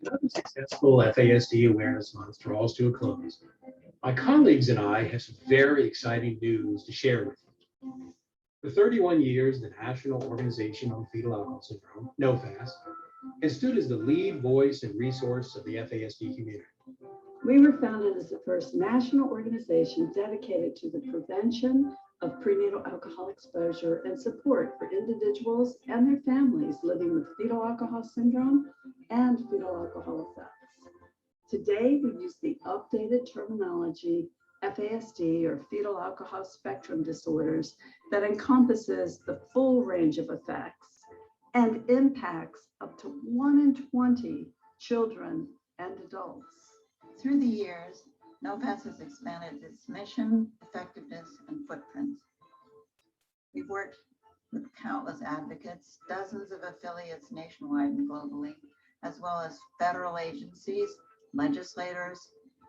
Another successful FASD Awareness Month draws to a close. My colleagues and I have some very exciting news to share with you. For 31 years, the National Organization on Fetal Alcohol Syndrome, NOFAS, has stood as the lead voice and resource of the FASD community. We were founded as the first national organization dedicated to the prevention of prenatal alcohol exposure and support for individuals and their families living with fetal alcohol syndrome and fetal alcohol effects. Today, we use the updated terminology FASD, or fetal alcohol spectrum disorders, that encompasses the full range of effects and impacts up to 1 in 20 children and adults. Through the years, NOFAS has expanded its mission, effectiveness, and footprints. We've worked with countless advocates, dozens of affiliates nationwide and globally, as well as federal agencies, legislators,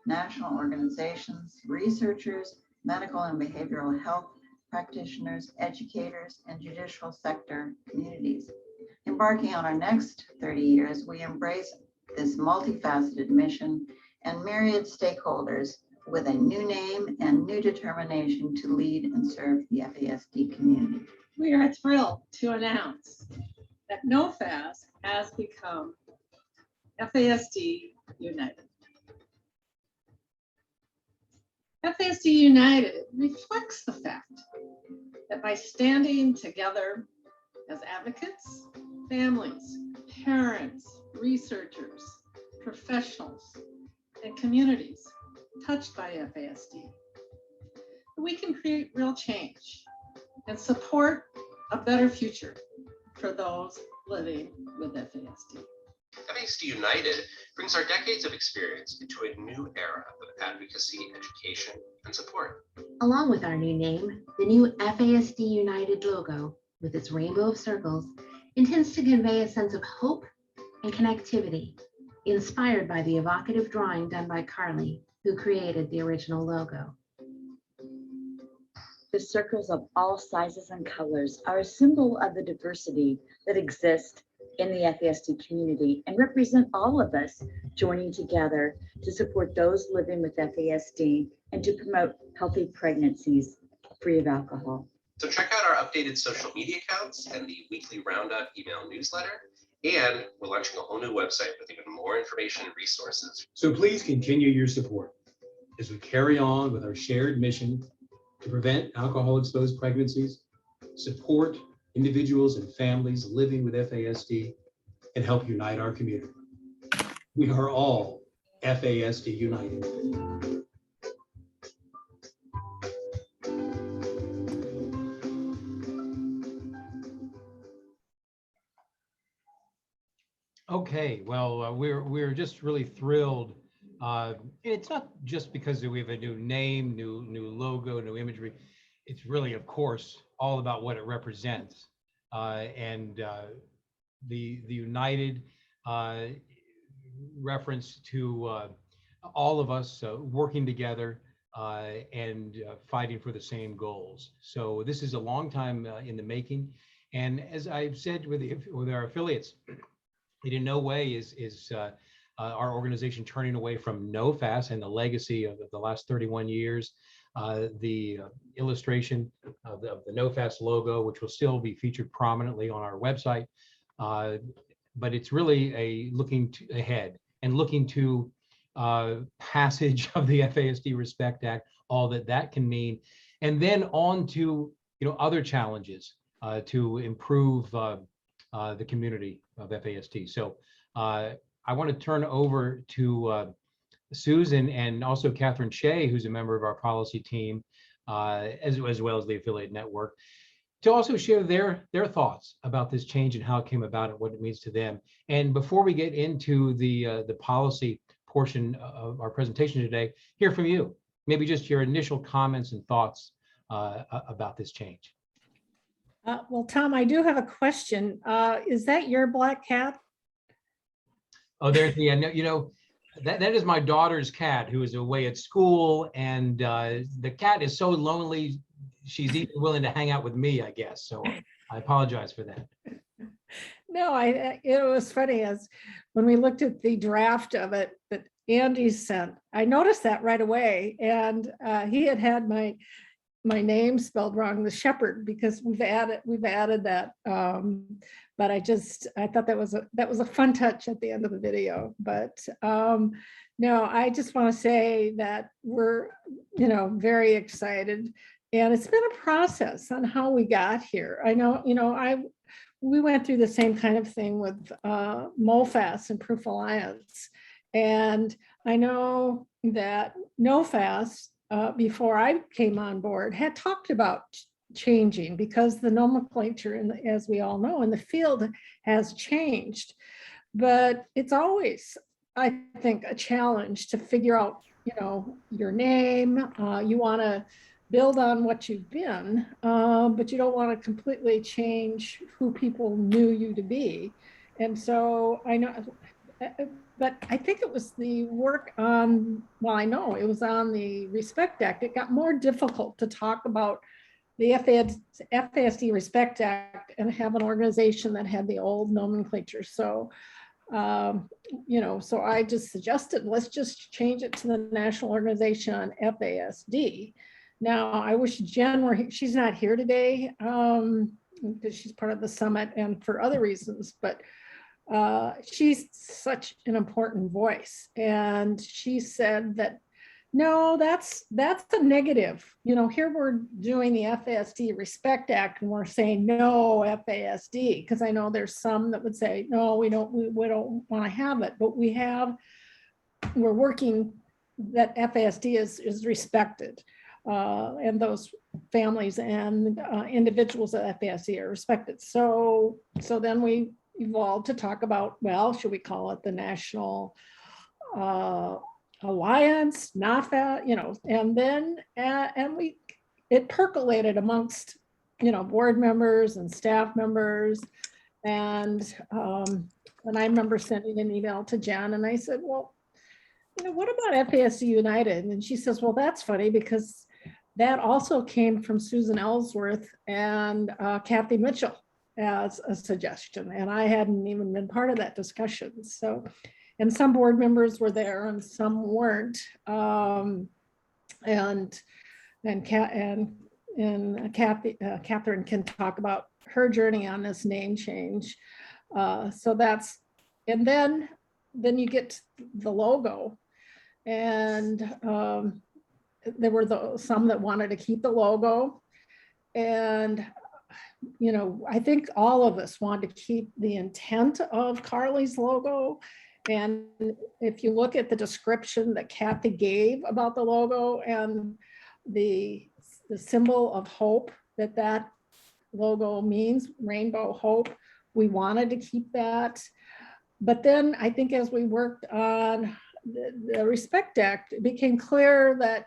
national organizations, researchers, medical and behavioral health practitioners, educators, and judicial sector communities. Embarking on our next 30 years, we embrace this multifaceted mission and myriad stakeholders with a new name and new determination to lead and serve the FASD community. We are thrilled to announce that NOFAS has become FASD United. FASD United reflects the fact that by standing together as advocates, families, parents, researchers, professionals, and communities touched by FASD, we can create real change and support a better future for those living with FASD. FASD United brings our decades of experience into a new era of advocacy, education, and support. Along with our new name, the new FASD United logo, with its rainbow of circles, intends to convey a sense of hope and connectivity, inspired by the evocative drawing done by Carly, who created the original logo. The circles of all sizes and colors are a symbol of the diversity that exists in the FASD community and represent all of us joining together to support those living with FASD and to promote healthy pregnancies free of alcohol. So check out our updated social media accounts and the weekly roundup email newsletter. And we're launching a whole new website with even more information and resources. So please continue your support as we carry on with our shared mission to prevent alcohol-exposed pregnancies, support individuals and families living with FASD, and help unite our community. We are all FASD United. Okay, well, we're just really thrilled. It's not just because we have a new name, new logo, new imagery. It's really, of course, all about what it represents. And the United reference to all of us working together and fighting for the same goals. So this is a long time in the making. And as I've said with our affiliates, it in no way is our organization turning away from NOFAS and the legacy of the last 31 years. The illustration of the NOFAS logo, which will still be featured prominently on our website, but it's really looking ahead and looking to passage of the FASD Respect Act, all that can mean, and then on to other challenges to improve the community of FASD. So I want to turn over to Susan and also Catherine Shea, who's a member of our policy team, as well as the affiliate network, to also share their thoughts about this change and how it came about and what it means to them. And before we get into the policy portion of our presentation today, hear from you. Maybe just your initial comments and thoughts about this change. Well, Tom, I do have a question. Is that your black cat? Oh, there's the, that is my daughter's cat who is away at school, and the cat is so lonely, she's even willing to hang out with me, I guess. So I apologize for that. No, it was funny as when we looked at the draft of it that Andy sent, I noticed that right away. And he had my name spelled wrong, the Shepherd, because we've added that. But I thought that was a fun touch at the end of the video. But no, I just want to say that we're, very excited. And it's been a process on how we got here. I know, we went through the same kind of thing with NOFAS and Proof Alliance. And I know that NOFAS, before I came on board, had talked about changing because the nomenclature, as we all know, in the field has changed. But it's always, I think, a challenge to figure out, your name. You want to build on what you've been, but you don't want to completely change who people knew you to be. And so I know, but I think it was the work on, well, I know it was on the Respect Act. It got more difficult to talk about the FASD Respect Act and have an organization that had the old nomenclature. So, so I just suggested, let's just change it to the National Organization on FASD. Now, I wish Jen were here. She's not here today because she's part of the summit and for other reasons, but she's such an important voice. And she said that, no, that's a negative. Here we're doing the FASD Respect Act and we're saying no FASD, because I know there's some that would say, no, we don't want to have it, but we're working that FASD is respected. And those families and individuals at FASD are respected. So then we evolved to talk about, well, should we call it the National Alliance, NOFA, and then it percolated amongst, board members and staff members. And I remember sending an email to Jen and I said, well, what about FASD United? And she says, well, that's funny because that also came from Susan Ellsworth and Kathy Mitchell as a suggestion. And I hadn't even been part of that discussion. So, and some board members were there and some weren't. And Catherine can talk about her journey on this name change. So that's, and then you get the logo. And there were some that wanted to keep the logo. And, I think all of us want to keep the intent of Carly's logo. And if you look at the description that Kathy gave about the logo and the symbol of hope that logo means, rainbow hope, we wanted to keep that. But then I think as we worked on the Respect Act, it became clear that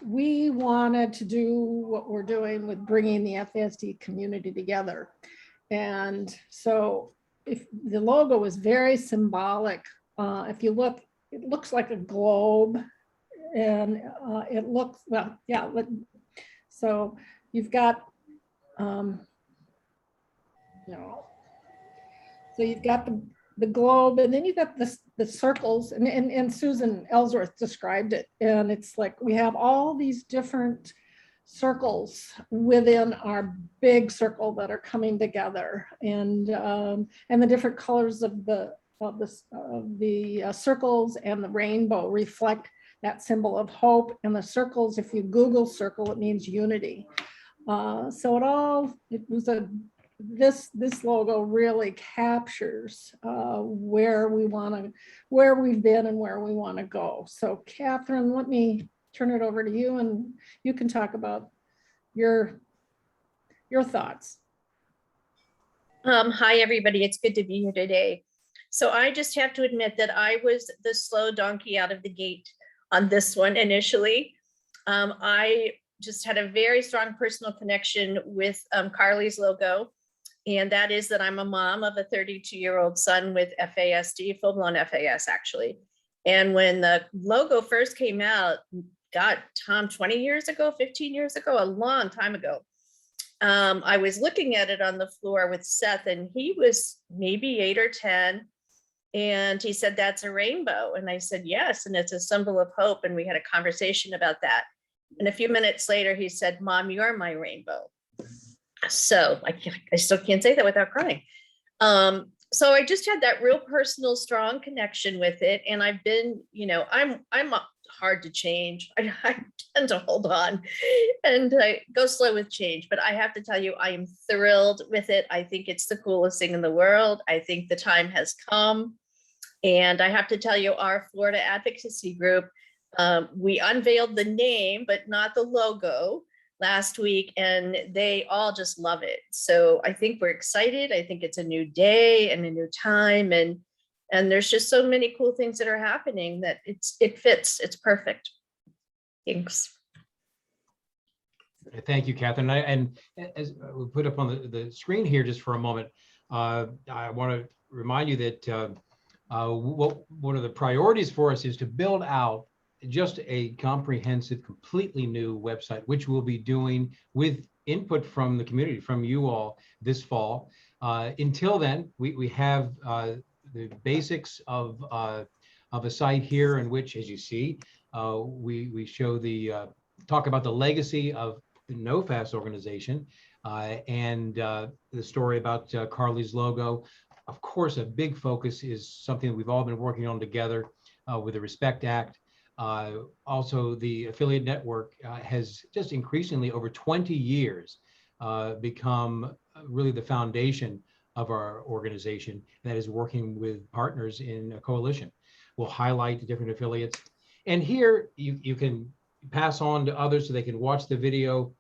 we wanted to do what we're doing with bringing the FSD community together. And so if the logo is very symbolic, if you look, it looks like a globe and it looks, well, yeah. So you've got, so you've got the globe, and then you got the circles, and Susan Ellsworth described it, and it's like we have all these different circles within our big circle that are coming together, and the different colors of the circles and the rainbow reflect that symbol of hope. And the circles, if you Google circle, it means unity. This logo really captures where we've been and where we want to go. So Catherine, let me turn it over to you and you can talk about your thoughts. Hi, everybody. It's good to be here today. So I just have to admit that I was the slow donkey out of the gate on this one initially. I just had a very strong personal connection with Carly's logo. And that is that I'm a mom of a 32-year-old son with FASD, full-blown FAS actually. And when the logo first came out, God, Tom, 20 years ago, 15 years ago, a long time ago, I was looking at it on the floor with Seth, and he was maybe 8 or 10. And he said, "That's a rainbow." And I said, "Yes, and it's a symbol of hope." And we had a conversation about that. And a few minutes later, he said, "Mom, you're my rainbow." So I still can't say that without crying. So I just had that real personal, strong connection with it. And I've been, I'm hard to change. I tend to hold on and I go slow with change. But I have to tell you, I am thrilled with it. I think it's the coolest thing in the world. I think the time has come. And I have to tell you, our Florida advocacy group, we unveiled the name, but not the logo last week, and they all just love it. So I think we're excited. I think it's a new day and a new time, and there's just so many cool things that are happening that it fits. It's perfect. Thanks. Thank you, Catherine. And as we put up on the screen here just for a moment, I want to remind you that one of the priorities for us is to build out just a comprehensive, completely new website, which we'll be doing with input from the community, from you all this fall. Until then, we have the basics of a site here in which, as you see, we show talk about the legacy of the NOFAS organization and the story about Carly's logo. Of course, a big focus is something that we've all been working on together with the Respect Act. Also, the affiliate network has just increasingly over 20 years become really the foundation of our organization that is working with partners in a coalition. We'll highlight the different affiliates. And here you can pass on to others so they can watch the video,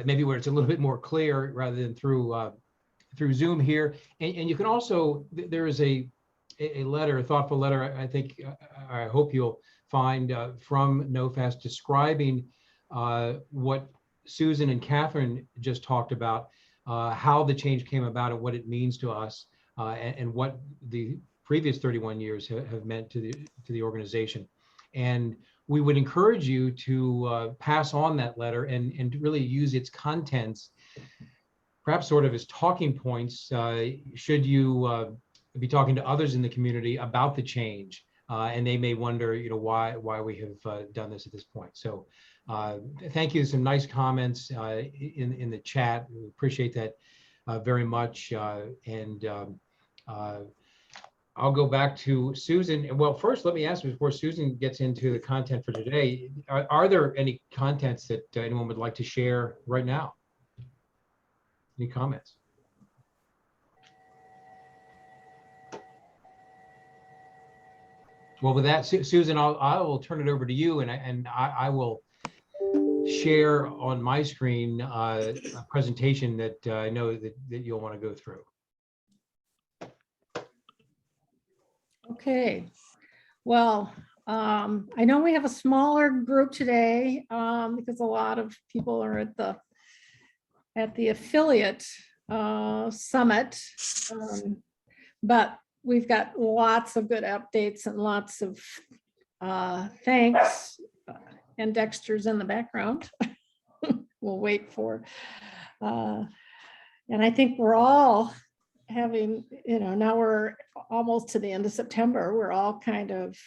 maybe where it's a little bit more clear rather than through Zoom here. And you can also, there is a letter, a thoughtful letter, I hope you'll find from NOFAS describing what Susan and Catherine just talked about, how the change came about and what it means to us, and what the previous 31 years have meant to the organization. And we would encourage you to pass on that letter and really use its contents, perhaps sort of as talking points, should you be talking to others in the community about the change, and they may wonder, why we have done this at this point. So thank you. Some nice comments in the chat. We appreciate that very much. I'll go back to Susan. Well, first, let me ask before Susan gets into the content for today, are there any contents that anyone would like to share right now? Any comments? Well, with that, Susan, I will turn it over to you, and I will share on my screen a presentation that I know that you'll want to go through. Okay. Well, I know we have a smaller group today because a lot of people are at the affiliate summit, but we've got lots of good updates and lots of thanks, and Dexter's in the background. We'll wait for, and I think we're all having, now we're almost to the end of September. We're all kind of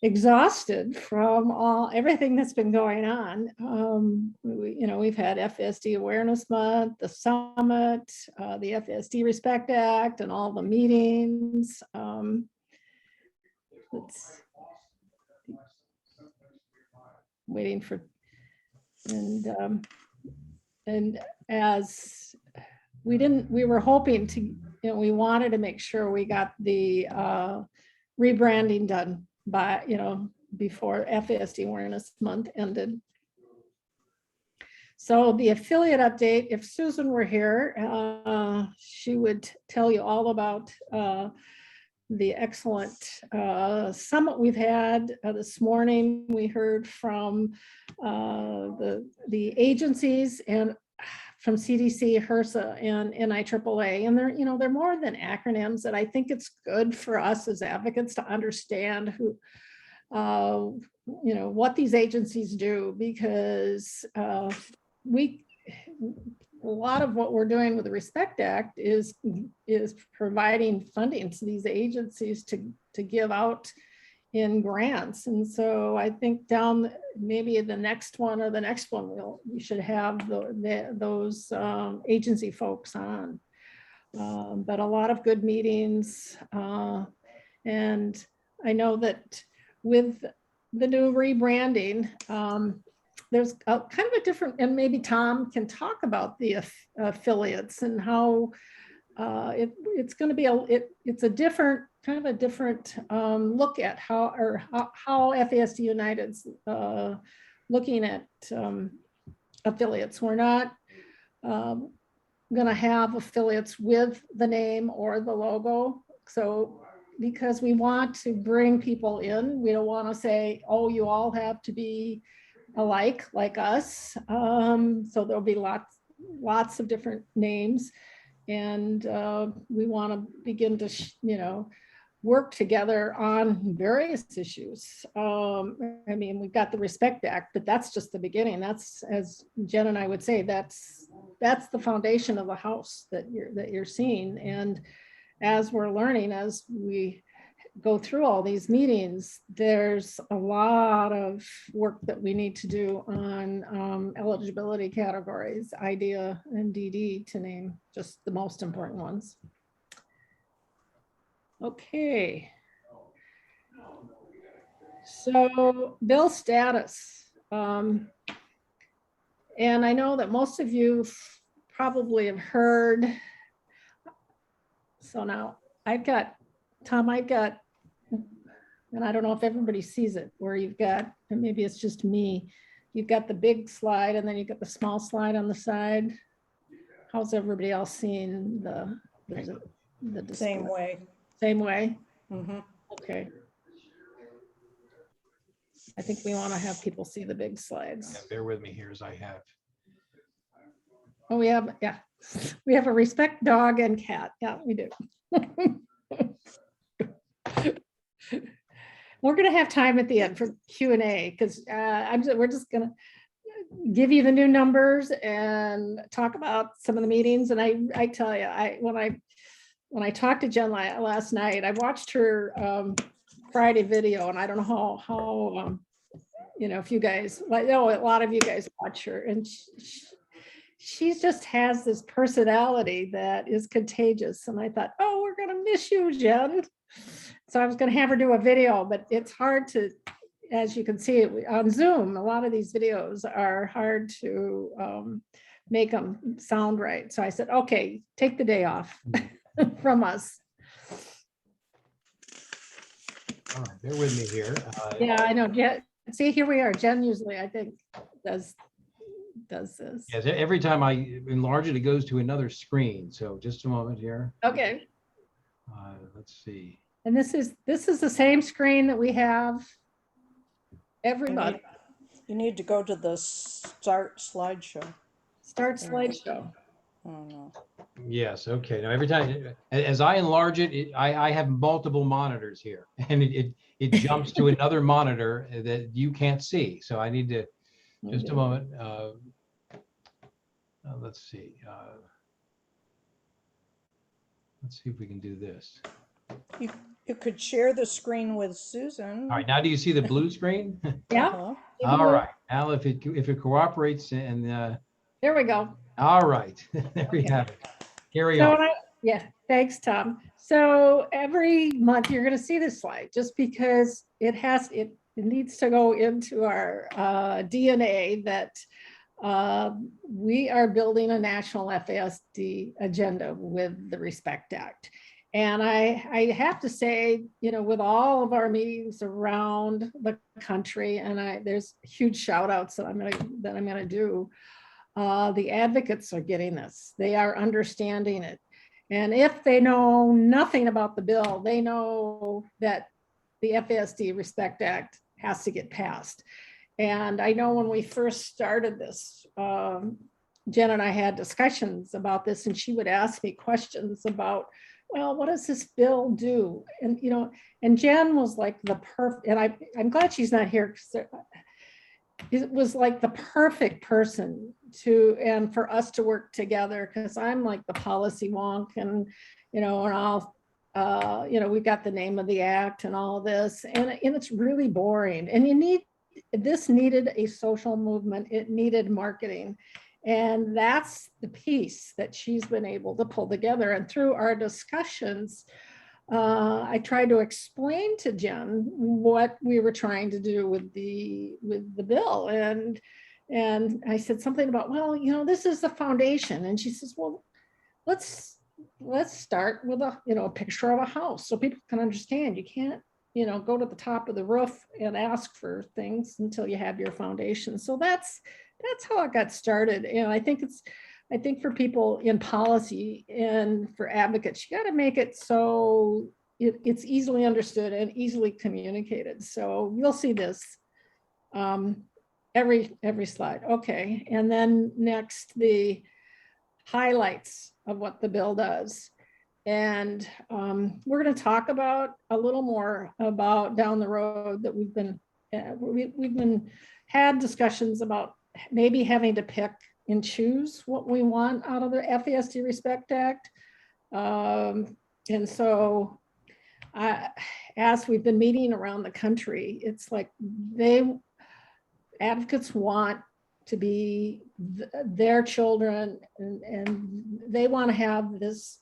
exhausted from everything that's been going on. We've had FSD Awareness Month, the summit, the FSD Respect Act, and all the meetings. Let's waiting for, and as we were hoping to, we wanted to make sure we got the rebranding done by, before FASD Awareness Month ended. So the affiliate update, if Susan were here, she would tell you all about the excellent summit we've had. This morning, we heard from the agencies and from CDC, HRSA, and NIAAA, and they're more than acronyms. And I think it's good for us as advocates to understand what these agencies do, because we a lot of what we're doing with the Respect Act is providing funding to these agencies to give out in grants. And so I think maybe the next one or the next one, we should have those agency folks on. But a lot of good meetings. And I know that with the new rebranding, there's kind of a different, and maybe Tom can talk about the affiliates and how it's going to be it's a different kind of a different look at how FASD United's looking at affiliates. We're not going to have affiliates with the name or the logo. So because we want to bring people in, we don't want to say, oh, you all have to be alike like us. So there'll be lots of different names, and we want to begin to work together on various issues. I mean, we've got the Respect Act, but that's just the beginning. That's, as Jen and I would say, that's the foundation of the house that you're seeing. And as we're learning, as we go through all these meetings, there's a lot of work that we need to do on eligibility categories, IDEA and DD, to name just the most important ones. Okay. So bill status. And I know that most of you probably have heard. So now Tom, and I don't know if everybody sees it, where you've got, and maybe it's just me, you've got the big slide and then you've got the small slide on the side. How's everybody else seeing the display? Same way. Same way? Mm-hmm. Okay. I think we want to have people see the big slides. Yeah, bear with me here as I have. Oh, we have a Respect dog and cat. Yeah, we do. We're going to have time at the end for Q&A, because we're just going to give you the new numbers and talk about some of the meetings. And I tell you, when I talked to Jen last night, I watched her Friday video, and I don't know how if you guys, a lot of you guys watch her, and she just has this personality that is contagious. And I thought, oh, we're going to miss you, Jen. So I was going to have her do a video, but it's hard to, as you can see on Zoom, a lot of these videos are hard to make them sound right. So I said, okay, take the day off from us. All right, bear with me here. Yeah, I know. Jen, see, here we are. Jen usually, I think, does this. Yes, every time I enlarge it, it goes to another screen. So just a moment here. Okay. Let's see. And this is the same screen that we have every month. You need to go to the start slideshow. Start slideshow. Oh, no. Yes, okay. Now every time, as I enlarge it, I have multiple monitors here, and it jumps to another monitor that you can't see. So I need to, just a moment. Let's see. Let's see if we can do this. You could share the screen with Susan. All right, now do you see the blue screen? Yeah. Uh-huh. All right, now if it cooperates and There we go. all right, there we have it. Here we are. Yeah, thanks, Tom. So every month you're going to see this slide, just because it needs to go into our DNA that we are building a national FASD agenda with the Respect Act. And I have to say, with all of our meetings around the country, and there's huge shout outs that I'm gonna do. The advocates are getting this. They are understanding it. And if they know nothing about the bill, they know that the FASD Respect Act has to get passed. And I know when we first started this, Jen and I had discussions about this, and she would ask me questions about, well, what does this bill do? And, and Jen was like the perfect, and I'm glad she's not here, because it was like the perfect person to, and for us to work together, because I'm like the policy wonk, and, and I'll, we've got the name of the act and all of this, and it's really boring. And this needed a social movement. It needed marketing. And that's the piece that she's been able to pull together. And through our discussions, I tried to explain to Jen what we were trying to do with the bill. And I said something about, well, this is the foundation. And she says, well, let's start with a picture of a house so people can understand. You can't, go to the top of the roof and ask for things until you have your foundation. So that's how it got started. And I think for people in policy and for advocates, you got to make it so it's easily understood and easily communicated. So you'll see this every slide. Okay, and then next, the highlights of what the bill does. And we're going to talk about a little more about down the road that we've been had discussions about maybe having to pick and choose what we want out of the FASD Respect Act. And so as we've been meeting around the country, it's like advocates want to be their children, and they want to have this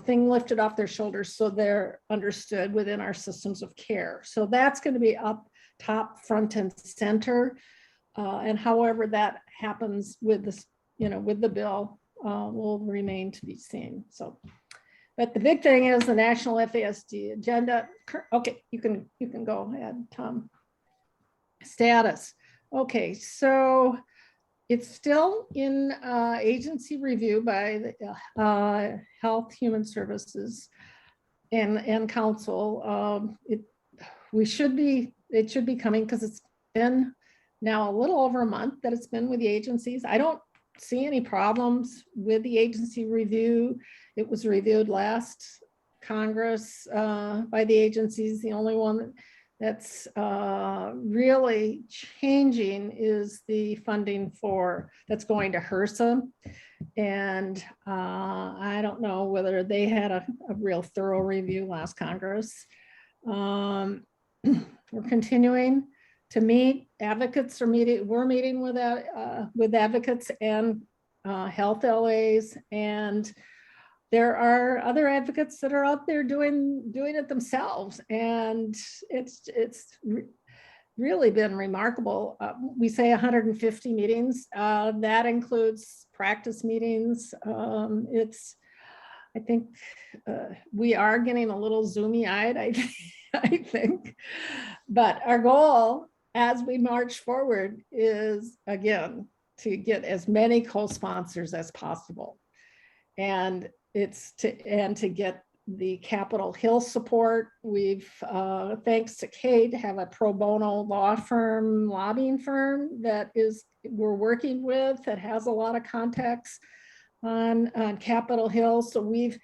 thing lifted off their shoulders so they're understood within our systems of care. So that's going to be up top, front and center. And however that happens with this, with the bill, will remain to be seen. So, but the big thing is the national FASD agenda. Okay, you can go ahead, Tom. Status. Okay, so it's still in agency review by the Health Human Services and Council. It should be coming, because it's been now a little over a month that it's been with the agencies. I don't see any problems with the agency review. It was reviewed last Congress by the agencies. The only one that's really changing is the funding that's going to HRSA. And I don't know whether they had a real thorough review last Congress. We're continuing to meet. Advocates are meeting. We're meeting with advocates and health LAs, and there are other advocates that are out there doing it themselves, and it's really been remarkable. We say 150 meetings. That includes practice meetings. I think we are getting a little zoomy-eyed, I think. But our goal as we march forward is, again, to get as many co-sponsors as possible. And to get the Capitol Hill support. We've, thanks to Kate, have a pro bono lobbying firm that we're working with, that has a lot of contacts on Capitol Hill. So we've,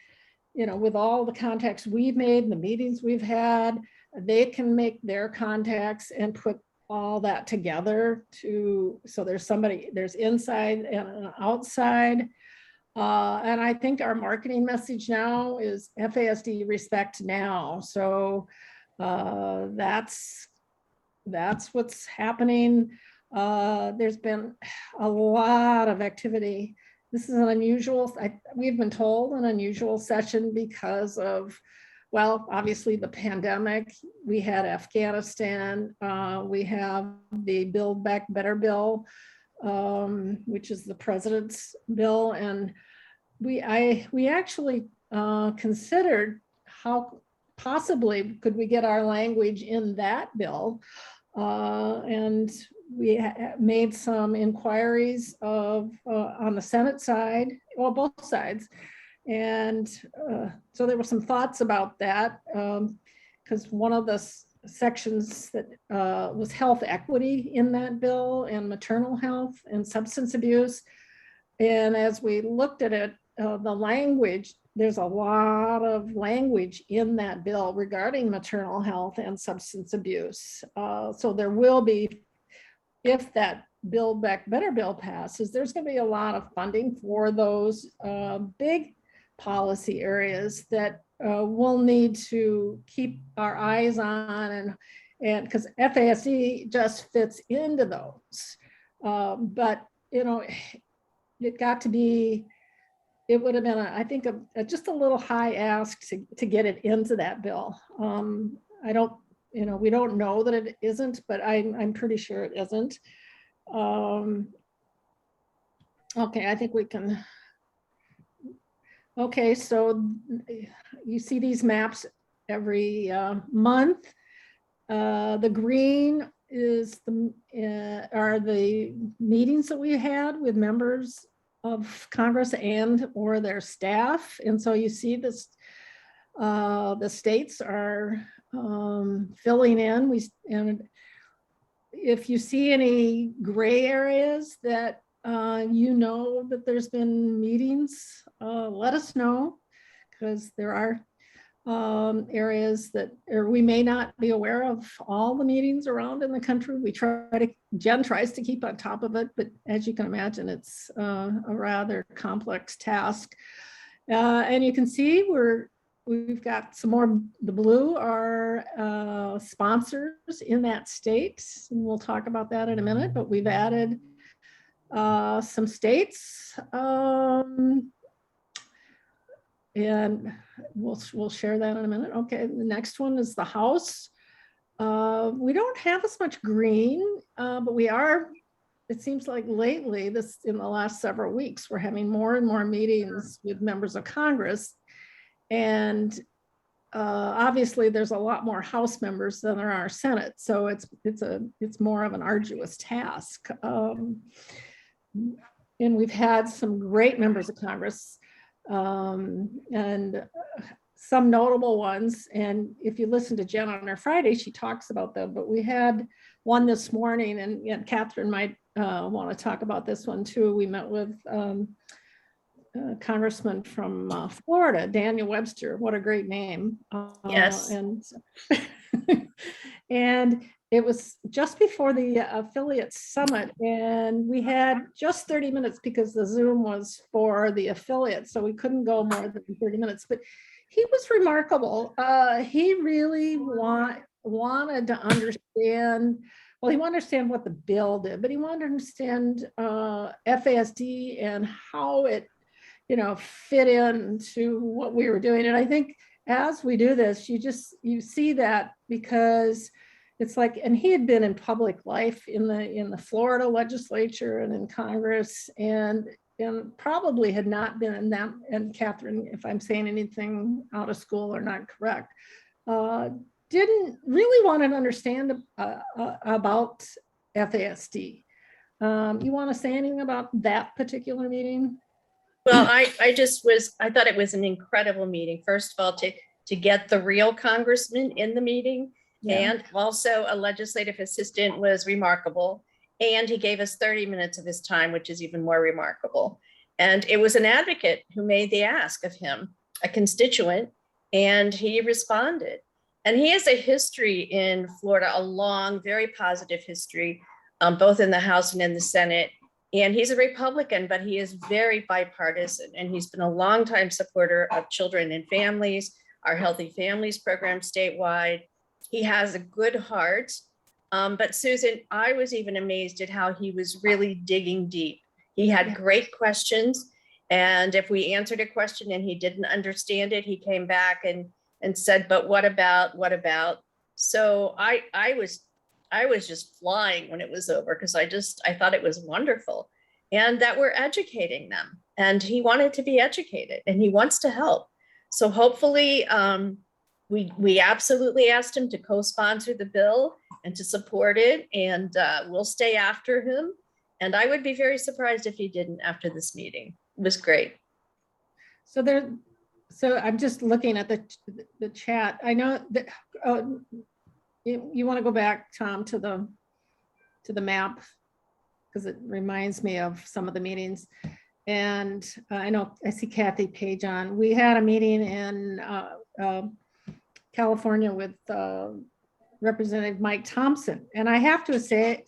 with all the contacts we've made, the meetings we've had, they can make their contacts and put all that together so there's inside and outside. And I think our marketing message now is FASD Respect Now. So that's what's happening. There's been a lot of activity. This is an unusual, we've been told, an unusual session because of, well, obviously the pandemic. We had Afghanistan. We have the Build Back Better bill, which is the president's bill. And we actually considered how possibly could we get our language in that bill. And we made some inquiries on the Senate side, well, both sides. And so there were some thoughts about that, because one of the sections that was health equity in that bill, and maternal health and substance abuse. And as we looked at it, the language, there's a lot of language in that bill regarding maternal health and substance abuse. So there will be if that Build Back Better bill passes, there's going to be a lot of funding for those big policy areas that we'll need to keep our eyes on, and because FASD just fits into those. But you know, it got to be, it would have been, I think, just a little high ask to get it into that bill. I don't, you know, we don't know that it isn't, but I'm pretty sure it isn't. Okay, I think we can. Okay, so you see these maps every month. The green is are the meetings that we had with members of Congress and or their staff. And so you see this, the states are filling in. And if you see any gray areas that you know that there's been meetings, let us know, because there are areas that we may not be aware of all the meetings around in the country. Jen tries to keep on top of it, but as you can imagine, it's a rather complex task. And you can see we've got some more. The blue are sponsors in that state, and we'll talk about that in a minute, but we've added some states, and we'll share that in a minute. Okay, the next one is the House. We don't have as much green, but we are, it seems like lately, in the last several weeks, we're having more and more meetings with members of Congress. And obviously there's a lot more House members than there are Senate. So it's more of an arduous task. And we've had some great members of Congress, and some notable ones. And if you listen to Jen on her Friday, she talks about them, but we had one this morning, and Catherine might want to talk about this one too. We met with Congressman from Florida, Daniel Webster. What a great name. Yes. And it was just before the affiliate summit, and we had just 30 minutes because the Zoom was for the affiliate, so we couldn't go more than 30 minutes. But he was remarkable. He really wanted to understand. Well, he wanted to understand what the bill did, but he wanted to understand FASD and how it, fit into what we were doing. And I think as we do this, you see that, because it's like, and he had been in public life in the Florida legislature and in Congress, and probably had not been in that. And Catherine, if I'm saying anything out of school or not correct, didn't really want to understand about FASD. You want to say anything about that particular meeting? Well, I thought it was an incredible meeting. First of all, to get the real congressman in the meeting, and also a legislative assistant was remarkable. And he gave us 30 minutes of his time, which is even more remarkable. And it was an advocate who made the ask of him, a constituent, and he responded. And he has a history in Florida, a long, very positive history, both in the House and in the Senate. And he's a Republican, but he is very bipartisan. And he's been a longtime supporter of children and families, our Healthy Families program statewide. He has a good heart. But Susan, I was even amazed at how he was really digging deep. He had great questions. And if we answered a question and he didn't understand it, he came back and said, but what about? So I was just flying when it was over, because I thought it was wonderful, and that we're educating them, and he wanted to be educated and he wants to help. So hopefully we absolutely asked him to co-sponsor the bill and to support it, and we'll stay after him. And I would be very surprised if he didn't after this meeting. It was great. So I'm just looking at the chat. I know that you want to go back, Tom, to the map, because it reminds me of some of the meetings. And I know I see Kathy Page on. We had a meeting in California with Representative Mike Thompson, and I have to say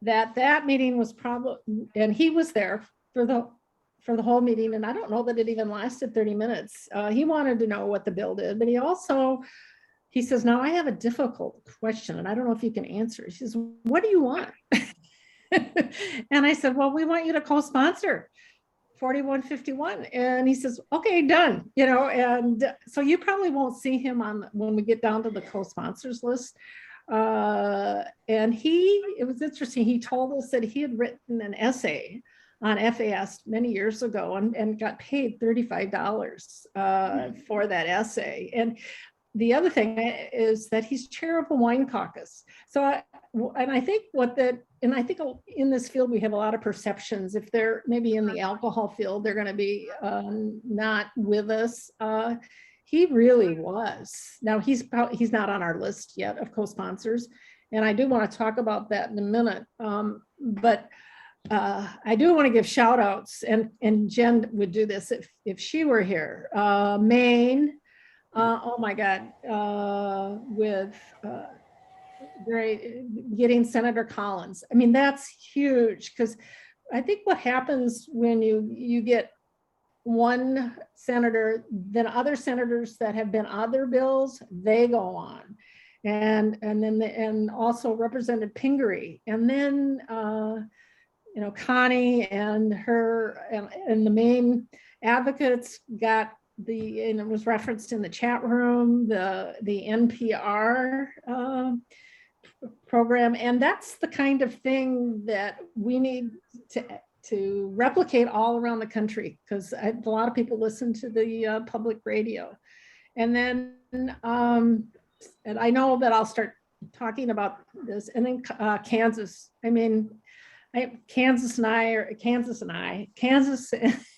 that meeting was probably, and he was there for the whole meeting, and I don't know that it even lasted 30 minutes. He wanted to know what the bill did, but he says, now I have a difficult question and I don't know if you can answer. He says, what do you want? And I said, well, we want you to co-sponsor 4151. And he says, okay, done. And so you probably won't see him when we get down to the co-sponsors list. And it was interesting. He told us that he had written an essay on FAS many years ago and got paid $35 for that essay. And the other thing is that he's chair of the wine caucus. So, I think in this field, we have a lot of perceptions. If they're maybe in the alcohol field, they're going to be not with us. He really was. Now he's not on our list yet of co-sponsors. And I do want to talk about that in a minute. But I do want to give shout outs, and Jen would do this if she were here. Maine, oh my God, with getting Senator Collins. I mean, that's huge, because I think what happens when you get one senator, then other senators that have been other bills, they go on. And also Representative Pingree. And then Connie and the main advocates got and it was referenced in the chat room, the NPR program. And that's the kind of thing that we need to replicate all around the country, because a lot of people listen to the public radio. And then, and I know that I'll start talking about this, and then Kansas. I mean, Kansas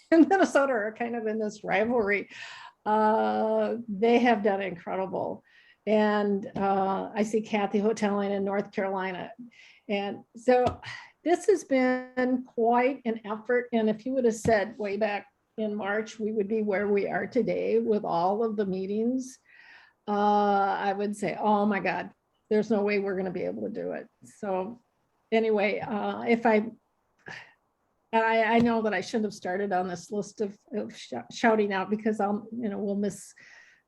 and Minnesota are kind of in this rivalry. They have done incredible. And I see Kathy hoteling in North Carolina. And so this has been quite an effort. And if you would have said way back in March, we would be where we are today with all of the meetings, I would say, oh my God, there's no way we're going to be able to do it. So anyway, I know that I shouldn't have started on this list of shouting out, because we'll miss,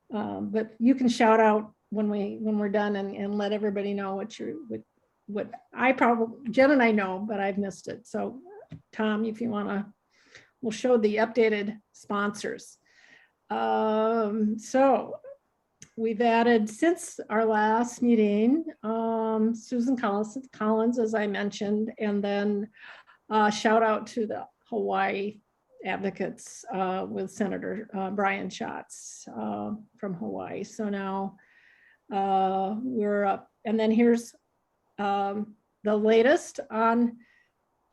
but you can shout out when we're done and let everybody know what I probably, Jen and I know, but I've missed it. So Tom, if you want to, we'll show the updated sponsors. So we've added, since our last meeting, Susan Collins, as I mentioned, and then shout out to the Hawaii advocates with Senator Brian Schatz from Hawaii. So now we're up. And then here's the latest on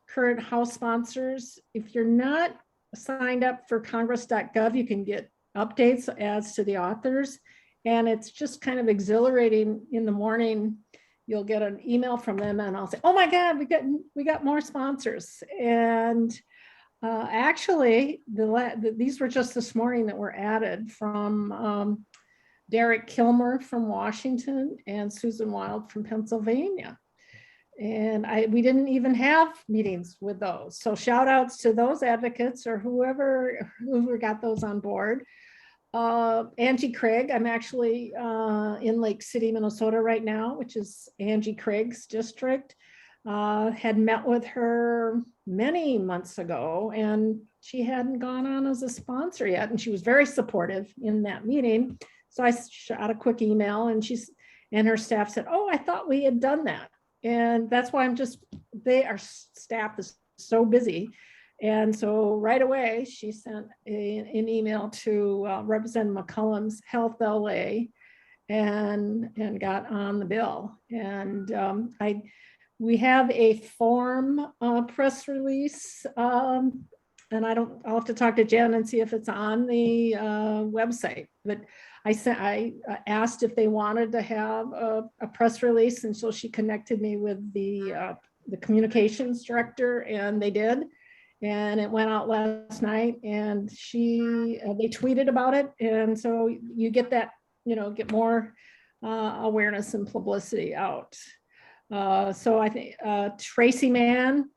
current House sponsors. If you're not signed up for congress.gov, you can get updates as to the authors. And it's just kind of exhilarating. In the morning, you'll get an email from them and I'll say, oh my God, we got more sponsors. And actually, these were just this morning that were added from Derek Kilmer from Washington and Susan Wild from Pennsylvania. And we didn't even have meetings with those. So shout outs to those advocates or whoever got those on board. Angie Craig, I'm actually in Lake City, Minnesota right now, which is Angie Craig's district. Had met with her many months ago, and she hadn't gone on as a sponsor yet. And she was very supportive in that meeting. So I shot a quick email, and her staff said, oh, I thought we had done that. And that's why our staff is so busy. And so right away, she sent an email to Representative McCollum's Health LA and got on the bill. And we have a form press release, and I'll have to talk to Jen and see if it's on the website. But I asked if they wanted to have a press release, and so she connected me with the communications director, and they did. And it went out last night, and they tweeted about it. And so you get that, get more awareness and publicity out. So I think Tracy Mann,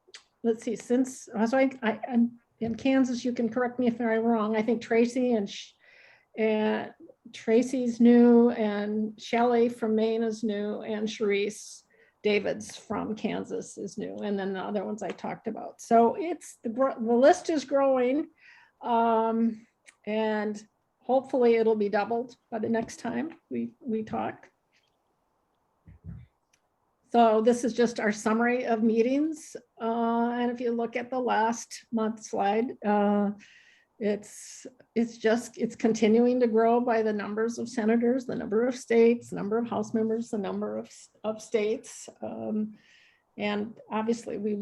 let's see, since I'm in Kansas, you can correct me if I'm wrong. I think Tracy and Tracy's new, and Shelley from Maine is new, and Sharice Davids from Kansas is new, and then the other ones I talked about. So it's the list is growing, and hopefully it'll be doubled by the next time we talk. So this is just our summary of meetings, and if you look at the last month slide, it's continuing to grow by the numbers of senators, the number of states, number of House members, the number of states. And obviously we'd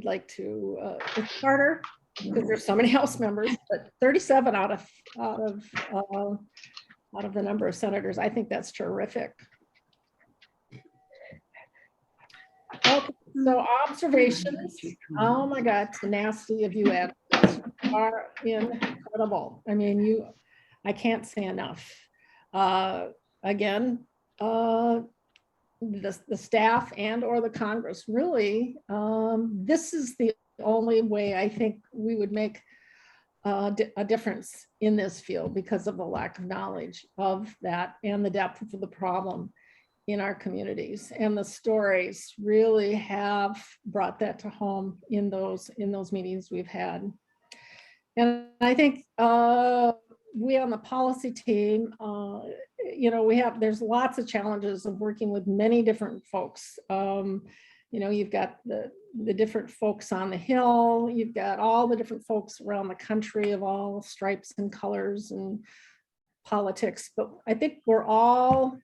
like to, it's harder because there's so many House members, but 37 out of the number of senators, I think that's terrific. Okay, so observations, oh my God, tenacity of you advocates are incredible. I mean, I can't say enough. Again, the staff and or the Congress really, this is the only way I think we would make a difference in this field because of the lack of knowledge of that and the depth of the problem in our communities, and the stories really have brought that to home in those meetings we've had. And I think we on the policy team, there's lots of challenges of working with many different folks. You've got the different folks on the Hill, you've got all the different folks around the country of all stripes and colors and politics, but I think we're all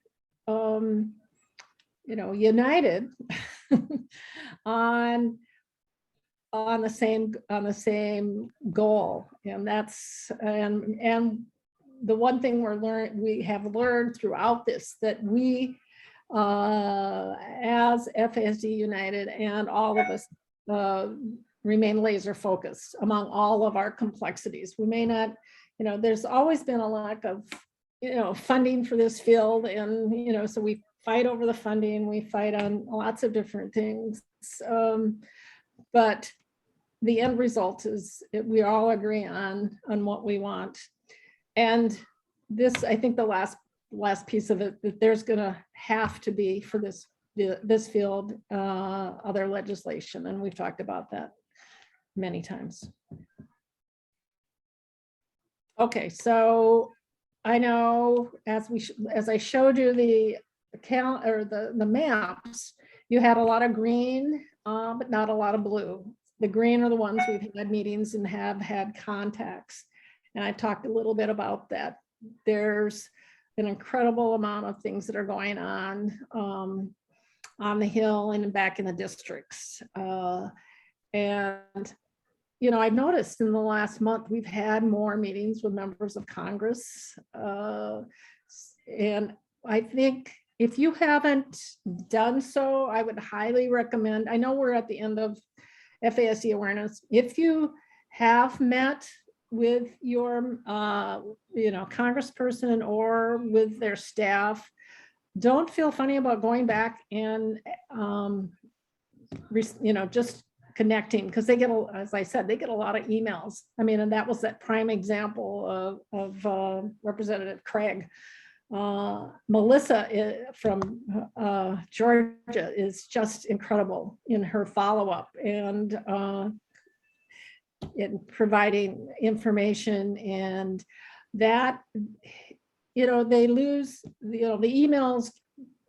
united on the same goal, and that's and the one thing we have learned throughout this, that we as FASD United and all of us remain laser focused among all of our complexities. We may not, there's always been a lack of funding for this field, and so we fight over the funding, we fight on lots of different things, but the end result is we all agree on what we want. And this, I think the last piece of it, that there's gonna have to be for this field other legislation, and we've talked about that many times. Okay, so I know as I showed you the maps, you had a lot of green, but not a lot of blue. The green are the ones we've had meetings and have had contacts. And I talked a little bit about that. There's an incredible amount of things that are going on the Hill and back in the districts. And I've noticed in the last month, we've had more meetings with members of Congress. And I think if you haven't done so, I would highly recommend, I know we're at the end of FASD awareness. If you have met with your, congressperson or with their staff, don't feel funny about going back and, just connecting, because they get, as I said, they get a lot of emails. I mean, and that was that prime example of Representative Craig. Melissa from Georgia is just incredible in her follow-up and in providing information, and that, they lose, the emails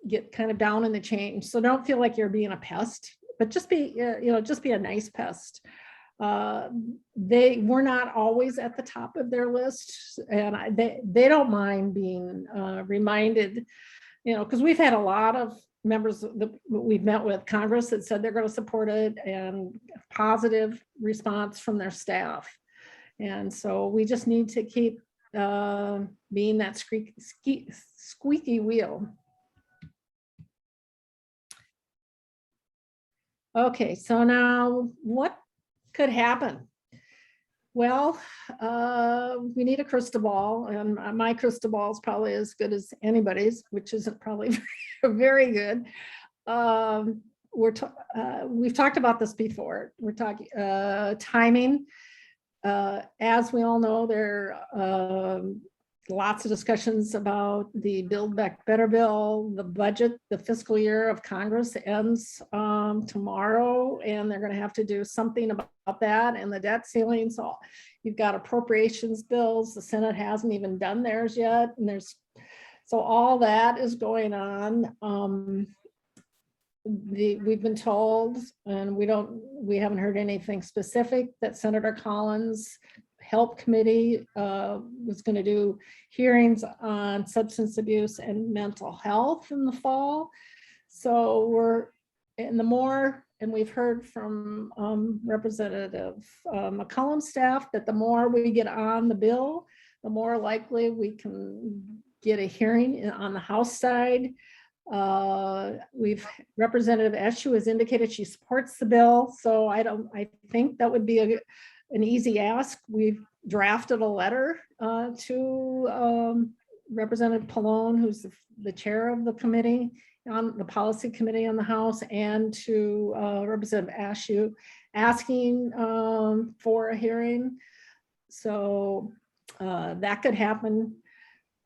get kind of down in the chain. So don't feel like you're being a pest, but just be a nice pest. They were not always at the top of their list, and they don't mind being reminded, because we've had a lot of members that we've met with Congress that said they're going to support it, and positive response from their staff. And so we just need to keep being that squeaky wheel. Okay, so now what could happen? Well, we need a crystal ball, and my crystal ball is probably as good as anybody's, which isn't probably very good. we've talked about this before. We're talking timing. As we all know, there are lots of discussions about the Build Back Better bill, the budget. The fiscal year of Congress ends tomorrow, and they're going to have to do something about that and the debt ceiling. So you've got appropriations bills. The Senate hasn't even done theirs yet, and so all that is going on. We've been told, and we haven't heard anything specific, that Senator Collins' Help Committee was going to do hearings on substance abuse and mental health in the fall. So and we've heard from Representative McCollum's staff that the more we get on the bill, the more likely we can get a hearing on the House side. Representative Eshoo has indicated she supports the bill, so I think that would be an easy ask. We've drafted a letter to Representative Pallone, who's the chair of the committee, on the policy committee on the House, and to Representative Eshoo, asking for a hearing. So that could happen.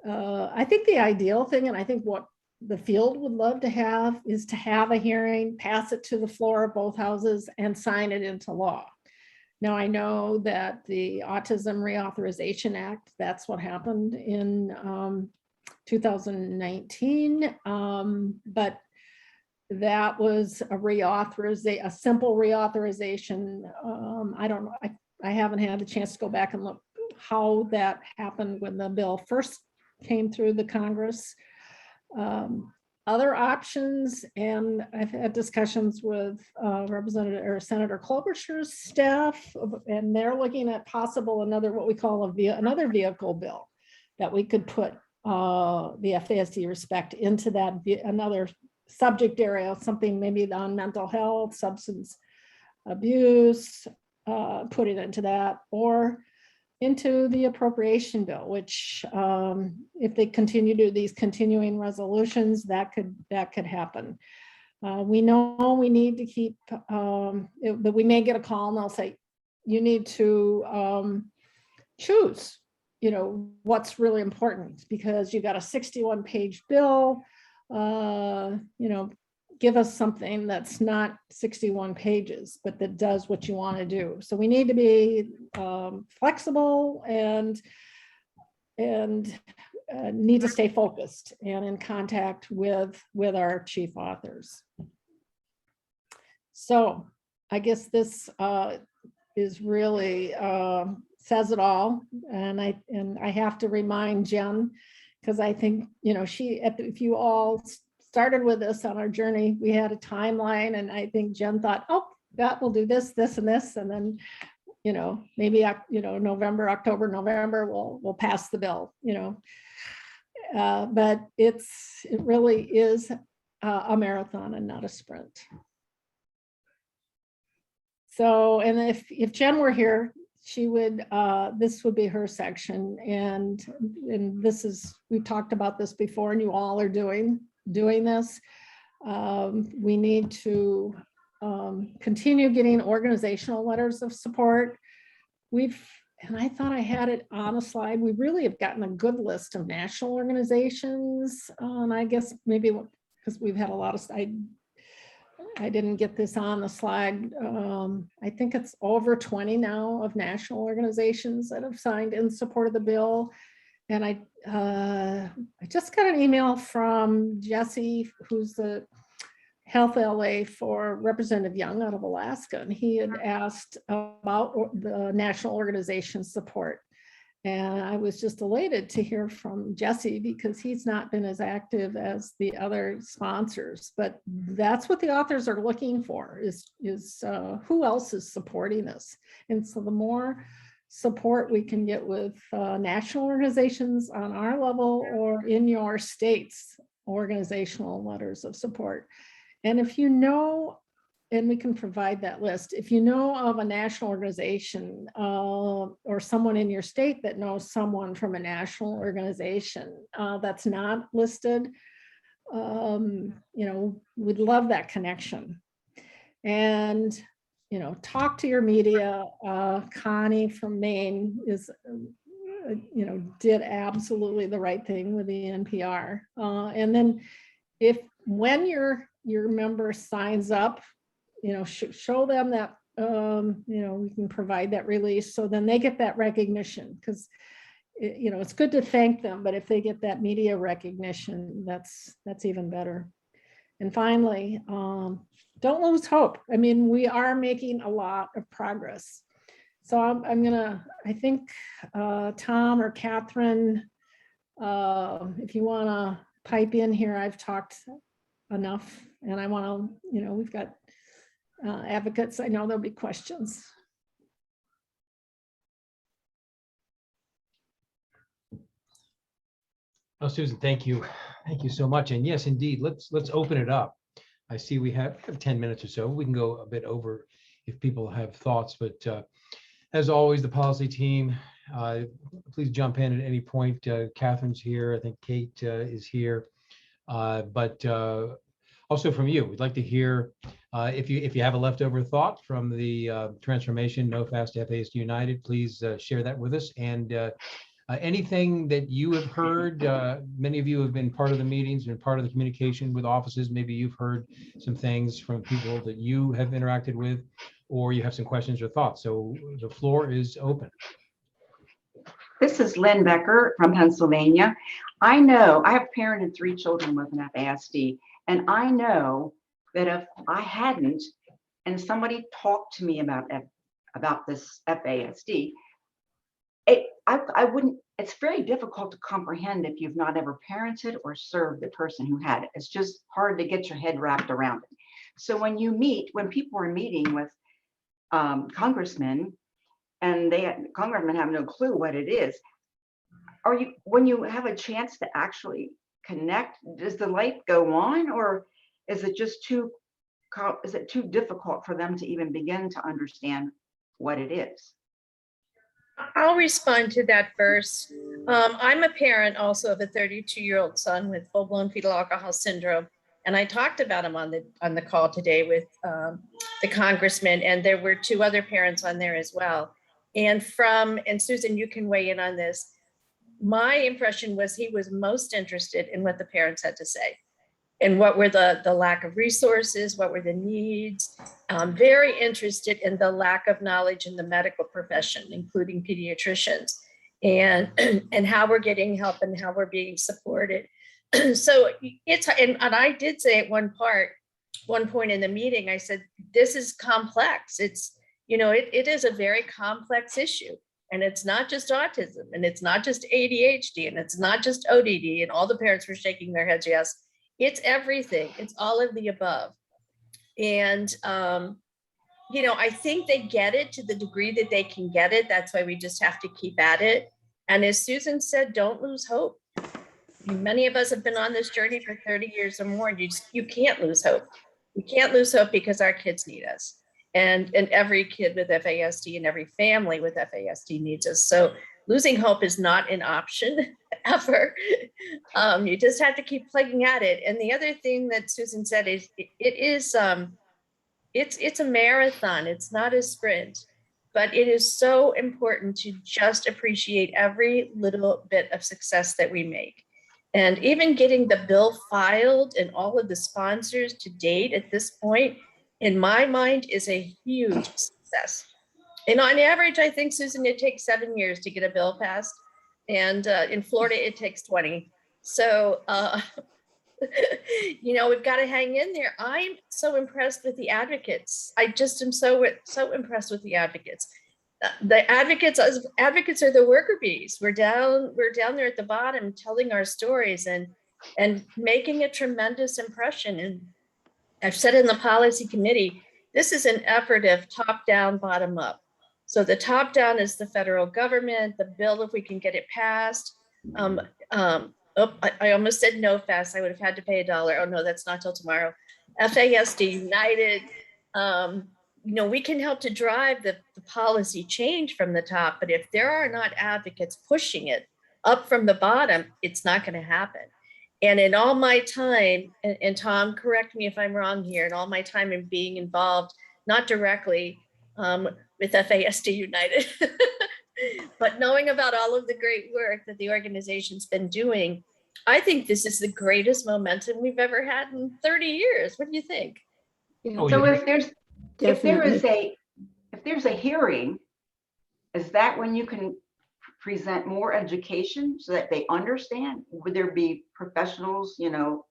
I think the ideal thing, and I think what the field would love to have, is to have a hearing, pass it to the floor of both houses, and sign it into law. Now, I know that the Autism Reauthorization Act, that's what happened in 2019, but that was a simple reauthorization. I don't know, I haven't had a chance to go back and look how that happened when the bill first came through the Congress. Other options, and I've had discussions with Senator Klobuchar's staff, and they're looking at possible what we call another vehicle bill that we could put the FASD respect into, that another subject area, something maybe on mental health, substance abuse, put it into that, or into the appropriation bill, which if they continue to do these continuing resolutions, that could happen. We know we need to keep, but we may get a call and they'll say, you need to choose, what's really important, because you've got a 61-page bill, give us something that's not 61 pages, but that does what you want to do. So we need to be flexible and need to stay focused and in contact with our chief authors. So I guess this is really says it all. And I have to remind Jen, because I think, if you all started with us on our journey, we had a timeline, and I think Jen thought, oh, that will do this, this, and this, and then, maybe October, November, we'll pass the bill, but it really is a marathon and not a sprint. So, and if Jen were here, she would, this would be her section, and we've talked about this before, and you all are doing this. We need to continue getting organizational letters of support. And I thought I had it on a slide. We really have gotten a good list of national organizations. And I guess maybe because we've had a lot of, I didn't get this on the slide. I think it's over 20 now of national organizations that have signed in support of the bill. And I just got an email from Jesse, who's the Health LA for Representative Young out of Alaska, and he had asked about the national organization support. And I was just elated to hear from Jesse, because he's not been as active as the other sponsors, but that's what the authors are looking for, is who else is supporting this. And so the more support we can get with national organizations on our level, or in your states, organizational letters of support. And if you know, and we can provide that list, if you know of a national organization or someone in your state that knows someone from a national organization that's not listed, we'd love that connection. And, talk to your media. Connie from Maine did absolutely the right thing with the NPR. And then when your member signs up, show them that, we can provide that release. So then they get that recognition, because it's good to thank them, but if they get that media recognition, that's even better. And finally, don't lose hope. I mean, we are making a lot of progress. So I think Tom or Catherine, if you want to pipe in here, I've talked enough, and I want to, we've got advocates. I know there'll be questions. Oh, Susan, thank you. Thank you so much. And yes, indeed, let's open it up. I see we have 10 minutes or so. We can go a bit over if people have thoughts, but as always, the policy team, please jump in at any point. Catherine's here. I think Kate is here. But also from you, we'd like to hear if you have a leftover thought from the transformation NOFAS to FASD United, please share that with us. And anything that you have heard, many of you have been part of the meetings and part of the communication with offices. Maybe you've heard some things from people that you have interacted with, or you have some questions or thoughts. So the floor is open. This is Lynn Becker from Pennsylvania. I know I have parented 3 children with an FASD, and I know that if I hadn't, and somebody talked to me about this FASD, I wouldn't. It's very difficult to comprehend if you've not ever parented or served the person who had it. It's just hard to get your head wrapped around it. So when people are meeting with congressmen, and congressmen have no clue what it is, when you have a chance to actually connect, does the light go on, or is it just too difficult for them to even begin to understand what it is? I'll respond to that first. I'm a parent also of a 32-year-old son with full-blown fetal alcohol syndrome. And I talked about him on the call today with the congressman, and there were 2 other parents on there as well. And Susan, you can weigh in on this. My impression was he was most interested in what the parents had to say, and what were the lack of resources, what were the needs. Very interested in the lack of knowledge in the medical profession, including pediatricians, and how we're getting help and how we're being supported. So and I did say at one point in the meeting, I said, this is complex. It's, it is a very complex issue. And it's not just autism, and it's not just ADHD, and it's not just ODD, and all the parents were shaking their heads, yes. It's everything. It's all of the above. And, I think they get it to the degree that they can get it. That's why we just have to keep at it. And as Susan said, don't lose hope. Many of us have been on this journey for 30 years or more. You can't lose hope. You can't lose hope because our kids need us. And every kid with FASD and every family with FASD needs us. So losing hope is not an option ever. You just have to keep plugging at it. And the other thing that Susan said is it's a marathon. It's not a sprint, but it is so important to just appreciate every little bit of success that we make. And even getting the bill filed and all of the sponsors to date at this point, in my mind, is a huge success. And on average, I think, Susan, it takes 7 years to get a bill passed. And in Florida, it takes 20. So, we've got to hang in there. I'm so impressed with the advocates. I just am so impressed with the advocates. The advocates are the worker bees. We're down there at the bottom telling our stories and making a tremendous impression. And I've said in the policy committee, this is an effort of top down, bottom up. So the top down is the federal government, the bill, if we can get it passed. I almost said NOFAS. I would have had to pay $1. Oh no, that's not till tomorrow. FASD United. We can help to drive the policy change from the top, but if there are not advocates pushing it up from the bottom, it's not going to happen. And in all my time, and Tom, correct me if I'm wrong here, in all my time in being involved, not directly with FASD United, but knowing about all of the great work that the organization's been doing, I think this is the greatest momentum we've ever had in 30 years. What do you think? Oh, So yeah. if there's a hearing, is that when you can present more education so that they understand? Would there be professionals, who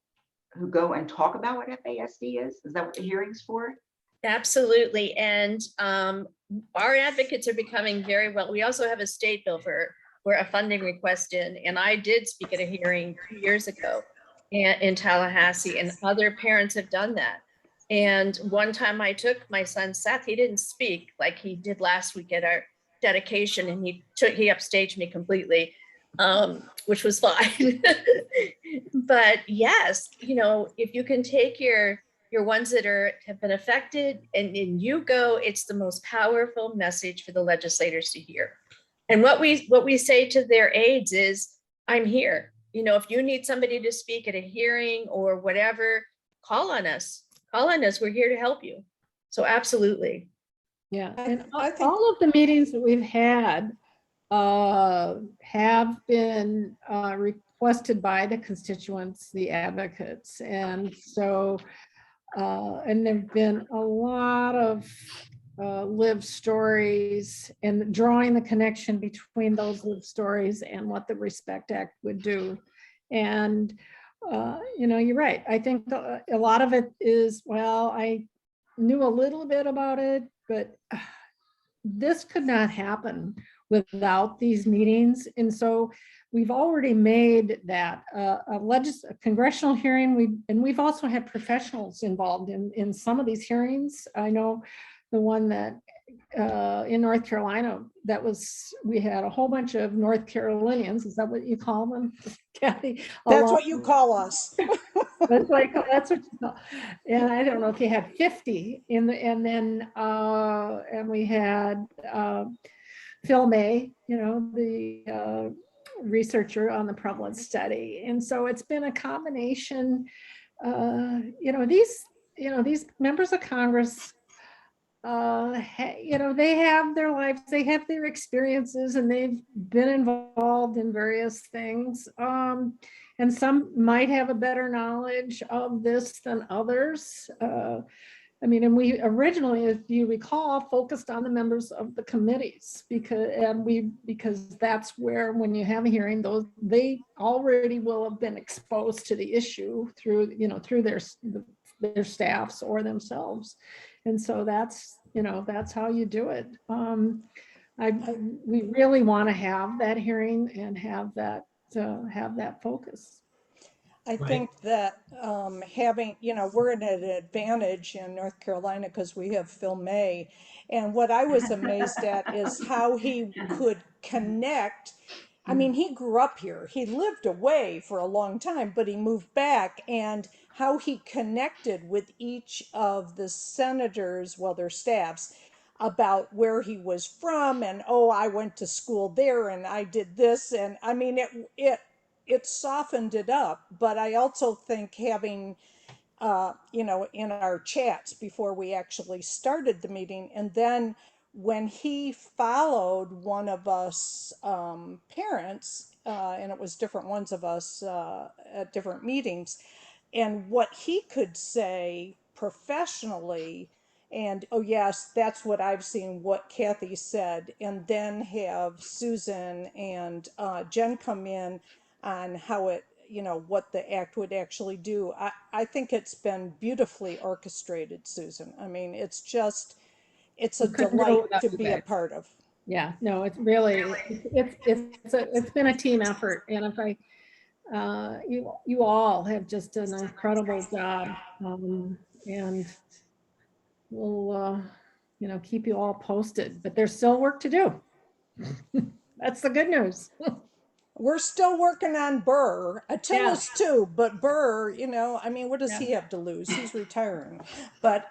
go and talk about what FASD is? Is that what the hearing's for? Absolutely. And our advocates are becoming very well. We also have a state bill for a funding request in, and I did speak at a hearing 2 years ago in Tallahassee, and other parents have done that. And one time I took my son Seth, he didn't speak like he did last week at our dedication, and he upstaged me completely, which was fine. But yes, if you can take your ones that have been affected and you go, it's the most powerful message for the legislators to hear. And what we say to their aides is, I'm here. If you need somebody to speak at a hearing or whatever, call on us. We're here to help you. So absolutely. Yeah, I- and I think- all of the meetings that we've had have been requested by the constituents, the advocates. And so, and there've been a lot of lived stories and drawing the connection between those lived stories and what the Respect Act would do. And, you're right. I think a lot of it is, well, I knew a little bit about it, but this could not happen without these meetings. And so we've already made that a congressional hearing. We've also had professionals involved in some of these hearings. I know the one that in North Carolina, we had a whole bunch of North Carolinians. Is that what you call them, Kathy? That's what you call us. That's what you call. And I don't know if you had 50 and we had Phil May, the researcher on the prevalence study. And so it's been a combination. These members of Congress, they have their lives, they have their experiences, and they've been involved in various things. And some might have a better knowledge of this than others. And we originally, if you recall, focused on the members of the committees because that's where, when you have a hearing, they already will have been exposed to the issue through their staffs or themselves. And so that's how you do it. We really want to have that hearing and have that focus. I think that having, we're at an advantage in North Carolina because we have Phil May. And what I was amazed at is how he could connect. I mean, he grew up here. He lived away for a long time, but he moved back. And how he connected with each of the senators, their staffs, about where he was from. And, I went to school there and I did this. And I mean, it softened it up. But I also think having, in our chats before we actually started the meeting, and then when he followed one of us parents, and it was different ones of us at different meetings, and what he could say professionally, and yes, that's what I've seen, what Kathy said, and then have Susan and Jen come in on how it, what the act would actually do. I think it's been beautifully orchestrated, Susan. I mean, it's a delight to be a part of. Yeah, no, it's really, it's been a team effort. And if you all have just done an incredible job, and we'll, keep you all posted, but there's still work to do. That's the good news. We're still working on Burr. Attila's too, but Burr, what does he have to lose? He's retiring. But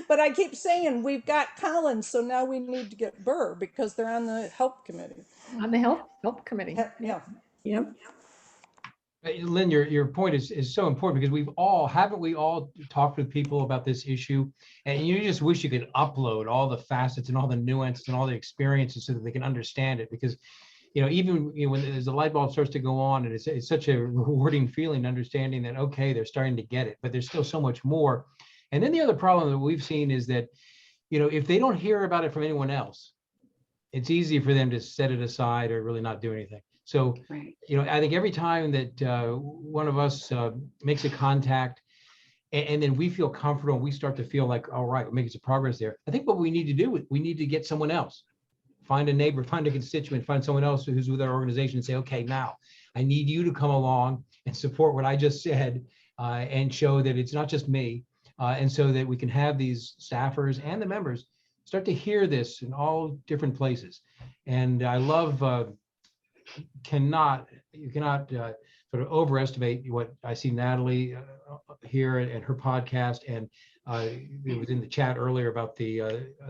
but I keep saying we've got Collins, so now we need to get Burr because they're on the help committee. On the help committee. Yeah. Yep. Lynn, your point is so important because haven't we all talked with people about this issue? And you just wish you could upload all the facets and all the nuances and all the experiences so that they can understand it. Because, even when there's a light bulb starts to go on, and it's such a rewarding feeling, understanding that, okay, they're starting to get it, but there's still so much more. And then the other problem that we've seen is that, if they don't hear about it from anyone else, it's easy for them to set it aside or really not do anything. So, Right. I think every time that one of us makes a contact and then we feel comfortable, we start to feel like, all right, we're making some progress there. I think what we need to do is we need to get someone else, find a neighbor, find a constituent, find someone else who's with our organization and say, okay, now I need you to come along and support what I just said and show that it's not just me. And so that we can have these staffers and the members start to hear this in all different places. And I love, you cannot sort of overestimate what I see Natalie here and her podcast, and it was in the chat earlier about the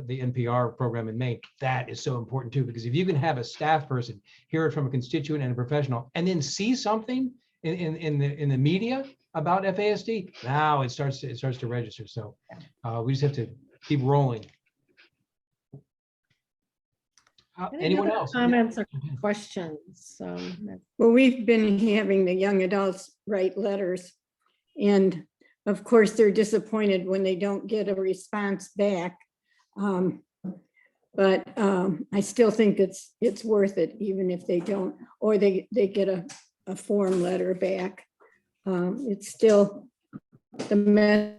NPR program in Maine. That is so important too, because if you can have a staff person hear it from a constituent and a professional, and then see something in the media about FASD, now it starts to register. So we just have to keep rolling. Anyone else? Comments or questions? Well, we've been having the young adults write letters, and of course, they're disappointed when they don't get a response back. But I still think it's worth it, even if they don't, or they get a form letter back. It's still, the message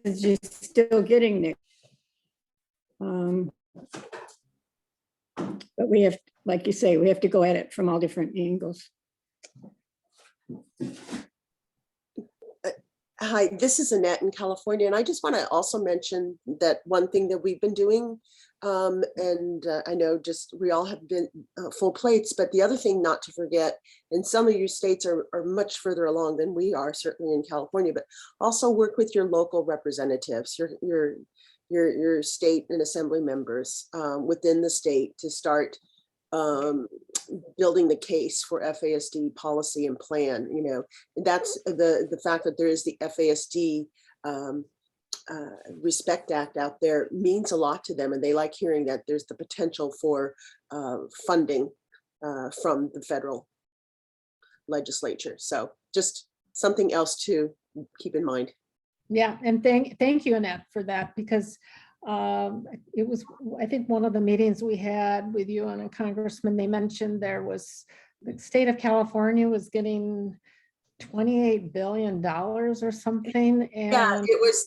is still getting there. But we have, like you say, we have to go at it from all different angles. Hi, this is Annette in California, and I just want to also mention that one thing that we've been doing, and I know just we all have been full plates, but the other thing not to forget, and some of your states are much further along than we are, certainly in California, but also work with your local representatives, your state and assembly members within the state to start building the case for FASD policy and plan. That's the fact that there is the FASD Respect Act out there means a lot to them, and they like hearing that there's the potential for funding from the federal legislature. So just something else to keep in mind. Yeah, and thank you, Annette, for that, because it was, I think, one of the meetings we had with you and a congressman, they mentioned there was, the state of California was getting $28 billion or something. And yeah, it was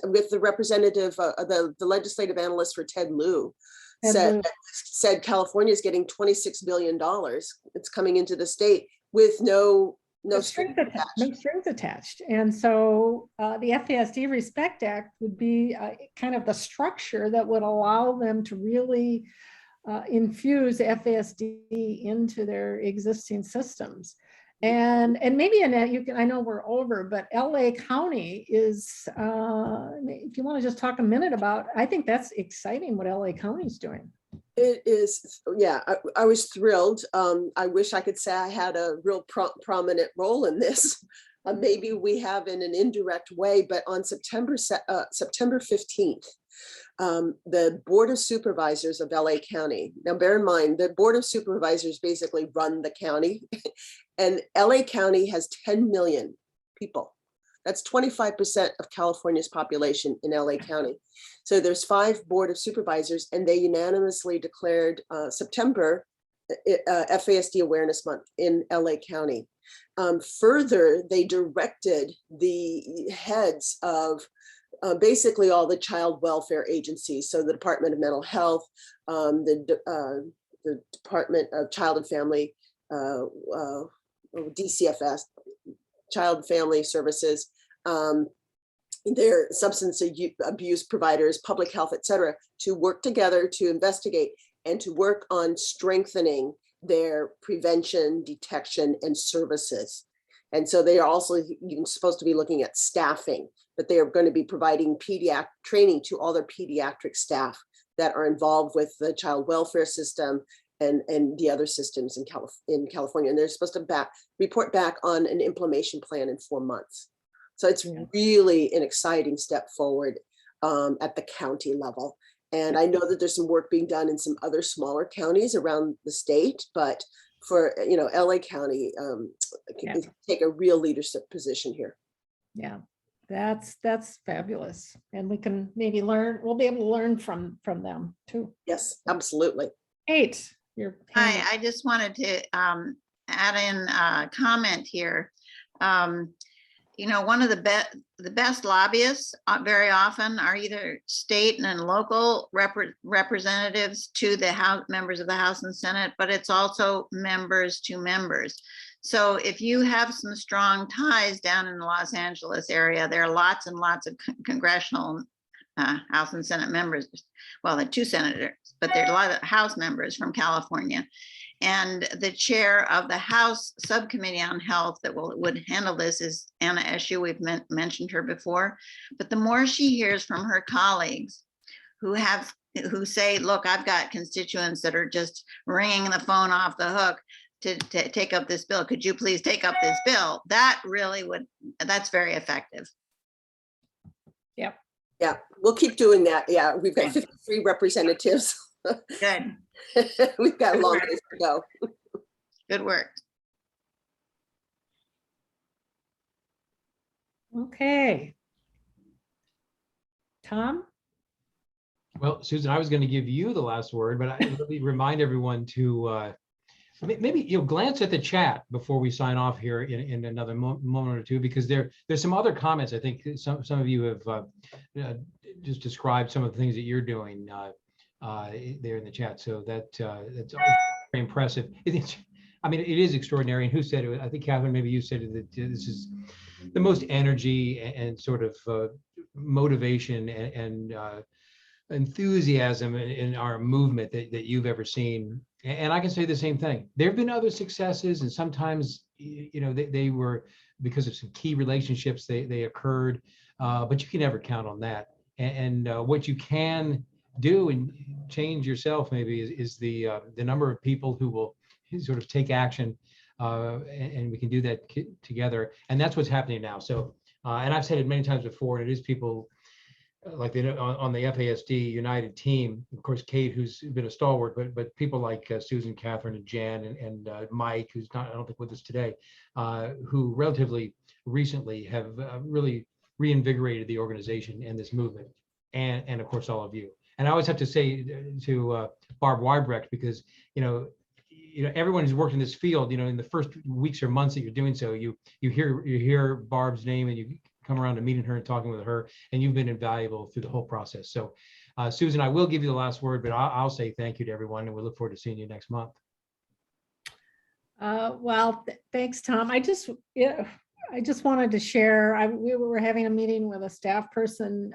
with the representative, the legislative analyst for Ted Lieu said California is getting $26 billion. It's coming into the state with no strings attached. And so the FASD Respect Act would be kind of the structure that would allow them to really infuse FASD into their existing systems. And maybe, Annette, I know we're over, but LA County is, if you want to just talk a minute about, I think that's exciting what LA County is doing. It is, yeah, I was thrilled. I wish I could say I had a real prominent role in this. Maybe we have in an indirect way, but on September 15th, the Board of Supervisors of LA County, now bear in mind, the Board of Supervisors basically run the county, and LA County has 10 million people. That's 25% of California's population in LA County. So there's 5 Board of Supervisors, and they unanimously declared September FASD Awareness Month in LA County. Further, they directed the heads of basically all the child welfare agencies. So the Department of Mental Health, the Department of Child and Family, DCFS, Child and Family Services, their substance abuse providers, public health, et cetera, to work together to investigate and to work on strengthening their prevention, detection, and services. And so they are also supposed to be looking at staffing, but they are going to be providing training to all their pediatric staff that are involved with the child welfare system and the other systems in California. And they're supposed to report back on an implementation plan in 4 months. So it's really an exciting step forward at the county level. And I know that there's some work being done in some other smaller counties around the state, but for, LA County, take a real leadership position here. Yeah, that's fabulous. And we can maybe we'll be able to learn from them too. Yes, absolutely. Kate, Hi, I just wanted to add in a comment here. One of the best lobbyists very often are either state and local representatives to the members of the House and Senate, but it's also members to members. So if you have some strong ties down in the Los Angeles area, there are lots and lots of congressional House and Senate members. Well, the 2 senators, but there are a lot of House members from California. And the chair of the House Subcommittee on Health that would handle this is Anna Eshoo. We've mentioned her before. But the more she hears from her colleagues who say, look, I've got constituents that are just ringing the phone off the hook to take up this bill. Could you please take up this bill? That really that's very effective. Yep. Yeah, we'll keep doing that. Yeah, we've got 53 representatives. Good. We've got a long ways to go. Good work. Okay. Tom? Well, Susan, I was going to give you the last word, but I really remind everyone to maybe glance at the chat before we sign off here in another moment or two, because there's some other comments. I think some of you have just described some of the things that you're doing there in the chat. So that's very impressive. It is extraordinary. And who said it? I think Catherine, maybe you said it, that this is the most energy and sort of motivation and enthusiasm in our movement that you've ever seen. And I can say the same thing. There have been other successes, and sometimes they were because of some key relationships they occurred, but you can never count on that. And what you can do and change yourself maybe is the number of people who will sort of take action, and we can do that together. And that's what's happening now. So, and I've said it many times before, and it is people like on the FASD United team, of course, Kate, who's been a stalwart, but people like Susan, Catherine, and Jan, and Mike, who's not, I don't think, with us today, who relatively recently have really reinvigorated the organization and this movement, and of course, all of you. And I always have to say to Barb Weibrecht, because everyone who's worked in this field, in the first weeks or months that you're doing so, you hear Barb's name and you come around to meeting her and talking with her, and you've been invaluable through the whole process. So, Susan, I will give you the last word, but I'll say thank you to everyone, and we look forward to seeing you next month. Well, thanks, Tom. I just wanted to share. We were having a meeting with a staff person.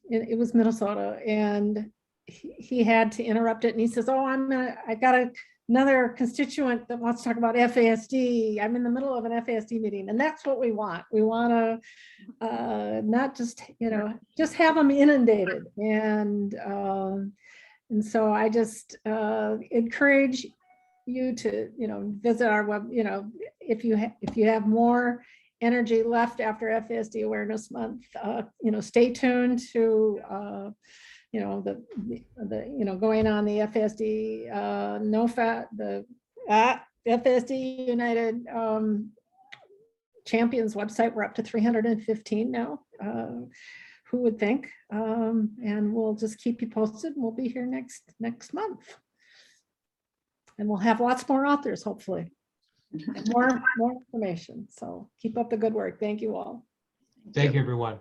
It was Minnesota, and he had to interrupt it, and he says, "Oh, I got another constituent that wants to talk about FASD. I'm in the middle of an FASD meeting." And that's what we want. We want to not just, just have them inundated. And so I just encourage you to, visit our web, if you have more energy left after FASD Awareness Month, stay tuned to, going on the FSD, NOFAS, the FSD United Champions website. We're up to 315 now. Who would think? And we'll just keep you posted. We'll be here next month. And we'll have lots more authors, hopefully. And more information. So keep up the good work. Thank you all. Thank you, everyone.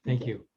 Thank you.